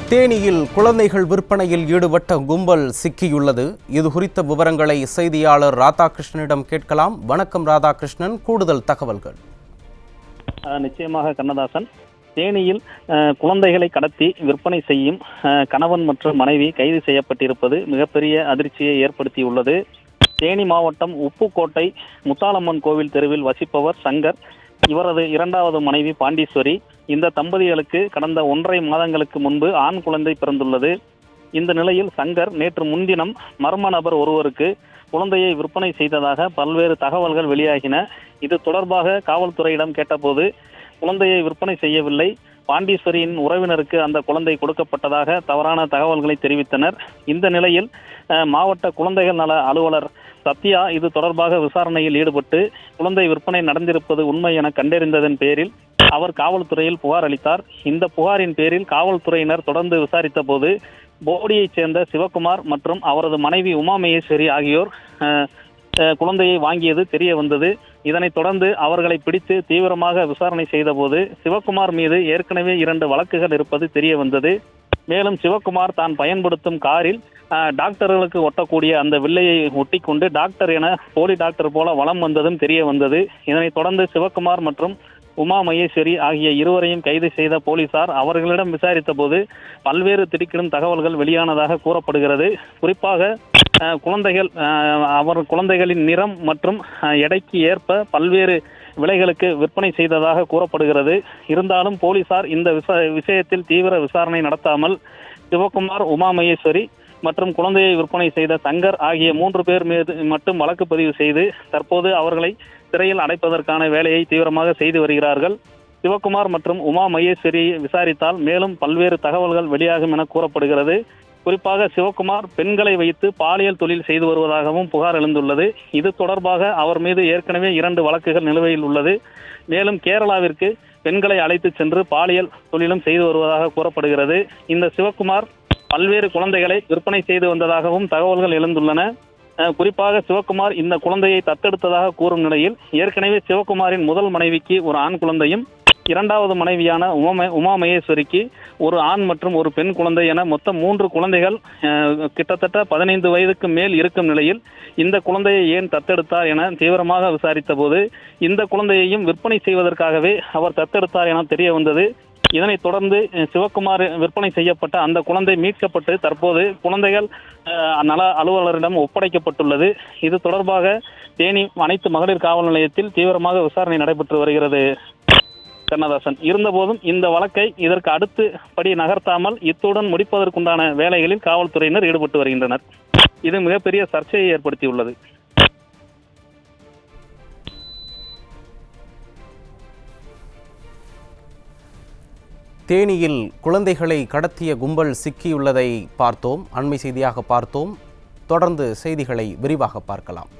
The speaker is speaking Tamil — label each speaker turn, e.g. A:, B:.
A: தேனியில் குழந்தைகள் விற்பனையில் ஈடுபட்ட கும்பல் சிக்கியுள்ளது. இது குறித்த விவரங்களை செய்தியாளர் ராதாகிருஷ்ணனிடம் கேட்கலாம். வணக்கம் ராதாகிருஷ்ணன், கூடுதல் தகவல்கள்.
B: நிச்சயமாக கண்ணதாசன், தேனியில் குழந்தைகளை கடத்தி விற்பனை செய்யும் கணவன் மற்றும் மனைவி கைது செய்யப்பட்டிருப்பது மிகப்பெரிய அதிர்ச்சியை ஏற்படுத்தியுள்ளது. தேனி மாவட்டம் உப்புக்கோட்டை முத்தாலம்மன் கோவில் தெருவில் வசிப்பவர் சங்கர். இவரது இரண்டாவது மனைவி பாண்டீஸ்வரி. இந்த தம்பதிகளுக்கு கடந்த 1.5 மாதங்களுக்கு முன்பு ஆண் குழந்தை பிறந்துள்ளது. இந்த நிலையில் சங்கர் நேற்று முன்தினம் மர்ம நபர் ஒருவருக்கு குழந்தையை விற்பனை செய்ததாக பல்வேறு தகவல்கள் வெளியாகின. இது தொடர்பாக காவல்துறையிடம் கேட்டபோது குழந்தையை விற்பனை செய்யவில்லை, பாண்டீஸ்வரியின் உறவினருக்கு அந்த குழந்தை கொடுக்கப்பட்டதாக தவறான தகவல்களை தெரிவித்தனர். இந்த நிலையில் மாவட்ட குழந்தைகள் நல அலுவலர் சத்யா இது தொடர்பாக விசாரணையில் ஈடுபட்டு குழந்தை விற்பனை நடந்திருப்பது உண்மை என கண்டறிந்ததன் பேரில் அவர் காவல்துறையில் புகார் அளித்தார். இந்த புகாரின் பேரில் காவல்துறையினர் தொடர்ந்து விசாரித்த போது போடியைச் சேர்ந்த சிவகுமார் மற்றும் அவரது மனைவி உமா மகேஸ்வரி ஆகியோர் குழந்தையை வாங்கியது தெரிய வந்தது. இதனைத் தொடர்ந்து அவர்களை பிடித்து தீவிரமாக விசாரணை செய்தபோது சிவகுமார் மீது ஏற்கனவே 2 வழக்குகள் இருப்பது தெரிய வந்தது. மேலும் சிவகுமார் தான் பயன்படுத்தும் காரில் டாக்டர்களுக்கு ஒட்டக்கூடிய அந்த வில்லையை ஒட்டி கொண்டு டாக்டர் என போலி டாக்டர் போல வலம் வந்ததும் தெரிய வந்தது. இதனைத் தொடர்ந்து சிவகுமார் மற்றும் உமா மகேஸ்வரி ஆகிய இருவரையும் கைது செய்த போலீசார் அவர்களிடம் விசாரித்த போது பல்வேறு திடுக்கிடும் தகவல்கள் வெளியானதாக கூறப்படுகிறது. குறிப்பாக குழந்தைகளின் நிறம் மற்றும் எடைக்கு ஏற்ப பல்வேறு விலைகளுக்கு விற்பனை செய்ததாக கூறப்படுகிறது. இருந்தாலும் போலீசார் இந்த விஷயத்தில் தீவிர விசாரணை நடத்தாமல் சிவகுமார், உமா மகேஸ்வரி மற்றும் குழந்தையை விற்பனை செய்த சங்கர் ஆகிய 3 பேர் மீது மட்டும் வழக்கு பதிவு செய்து தற்போது அவர்களை சிறையில் அடைப்பதற்கான வேலையை தீவிரமாக செய்து வருகிறார்கள். சிவகுமார் மற்றும் உமா மகேஸ்வரியை விசாரித்தால் மேலும் பல்வேறு தகவல்கள் வெளியாகும் என கூறப்படுகிறது. குறிப்பாக சிவகுமார் பெண்களை வைத்து பாலியல் தொழில் செய்து வருவதாகவும் புகார் எழுந்துள்ளது. இது தொடர்பாக அவர் மீது ஏற்கனவே 2 வழக்குகள் நிலுவையில் உள்ளது. மேலும் கேரளாவிற்கு பெண்களை அழைத்து சென்று பாலியல் தொழிலும் செய்து வருவதாக கூறப்படுகிறது. இந்த சிவகுமார் பல்வேறு குழந்தைகளை விற்பனை செய்து வந்ததாகவும் தகவல்கள் எழுந்துள்ளன. குறிப்பாக சிவகுமார் இந்த குழந்தையை தத்தெடுத்ததாக கூறும் நிலையில் ஏற்கனவே சிவகுமாரின் முதல் மனைவிக்கு ஒரு ஆண் குழந்தையும், இரண்டாவது மனைவியான உமா மகேஸ்வரிக்கு ஒரு ஆண் மற்றும் ஒரு பெண் குழந்தை என மொத்தம் 3 குழந்தைகள் கிட்டத்தட்ட 15 வயதுக்கு மேல் இருக்கும் நிலையில் இந்த குழந்தையை ஏன் தத்தெடுத்தார் என தீவிரமாக விசாரித்த போது இந்த குழந்தையையும் விற்பனை செய்வதற்காகவே அவர் தத்தெடுத்தார் என தெரிய வந்தது. இதனைத் தொடர்ந்து சிவகுமார் விற்பனை செய்யப்பட்ட அந்த குழந்தை மீட்கப்பட்டு தற்போது குழந்தைகள் நல அலுவலரிடம் ஒப்படைக்கப்பட்டுள்ளது. இது தொடர்பாக தேனி அனைத்து மகளிர் காவல் நிலையத்தில் தீவிரமாக விசாரணை நடைபெற்று வருகிறது கண்ணதாசன். இருந்தபோதும் இந்த வழக்கை இதற்கு அடுத்து படி நகர்த்தாமல் இத்துடன் முடிப்பதற்குண்டான வேலைகளில் காவல்துறையினர் ஈடுபட்டு வருகின்றனர். இது மிகப்பெரிய சர்ச்சையை ஏற்படுத்தியுள்ளது.
A: தேனியில் குழந்தைகளை கடத்திய கும்பல் சிக்கியுள்ளதை பார்த்தோம், அண்மை செய்தியாக பார்த்தோம். தொடர்ந்து செய்திகளை விரிவாக பார்க்கலாம்.